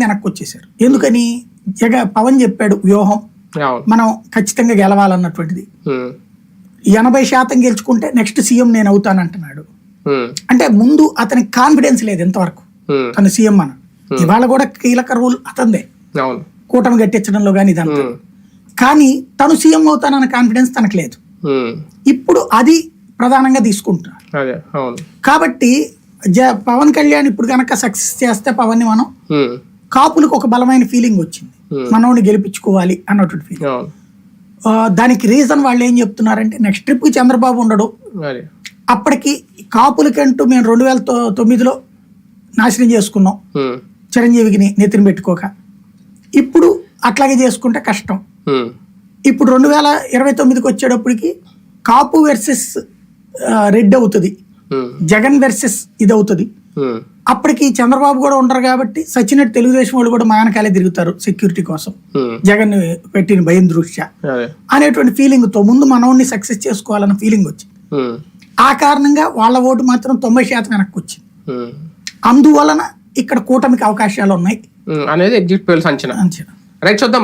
మంది వెనక్కి వచ్చేసారు. ఎందుకని? పవన్ చెప్పాడు వ్యూహం, మనం ఖచ్చితంగా గెలవాలన్నటువంటిది. 80% గెలుచుకుంటే నెక్స్ట్ సీఎం నేను అవుతానంటున్నాడు. అంటే ముందు అతనికి కాన్ఫిడెన్స్ లేదు ఇంతవరకు తను సీఎం అని. ఇవాళ కూడా కీలక రోల్ అతందే, కూటమి గట్టించడంలో కానీ ఇదంతా. కానీ తను సీఎం అవుతానన్న కాన్ఫిడెన్స్ తనకు లేదు. ఇప్పుడు అది ప్రధానంగా తీసుకుంటున్నారు. కాబట్టి పవన్ కళ్యాణ్ ఇప్పుడు కనుక సక్సెస్ చేస్తే పవన్ ని మనం కాపులకు ఒక బలమైన ఫీలింగ్ వచ్చింది, మనోడిని గెలిపించుకోవాలి అన్నటువంటి ఫీలింగ్. దానికి రీజన్ వాళ్ళు ఏం చెప్తున్నారంటే నెక్స్ట్ ట్రిప్ కి చంద్రబాబు ఉండడు, అప్పటికి కాపులకంటూ మేము 2009లో నాశనం చేసుకున్నాం చిరంజీవికి నెత్తిని పెట్టుకోక, ఇప్పుడు అట్లాగే చేసుకుంటే కష్టం. ఇప్పుడు 2029కి వచ్చేటప్పటికి కాపు వర్సెస్ రెడ్డి అవుతుంది, జగన్ వర్సెస్ ఇది అవుతుంది. అప్పటికి చంద్రబాబు కూడా ఉండరు కాబట్టి సచ్చినట్టు తెలుగుదేశం వాళ్ళు కూడా మానకాలే తిరుగుతారు సెక్యూరిటీ కోసం, జగన్ పెట్టిన భయం దృష్ట్యా అనేటువంటి ఫీలింగ్ తో ముందు మనోడిని సక్సెస్ చేసుకోవాలన్న ఫీలింగ్ వచ్చింది. ఆ కారణంగా వాళ్ళ ఓటు మాత్రం 90% వెనక్కి వచ్చింది. అందువలన ఇక్కడ కూటమికి అవకాశాలు ఉన్నాయి అనేది ఎగ్జిట్ పోల్స్ అంచనా. రైట్, చూద్దాం.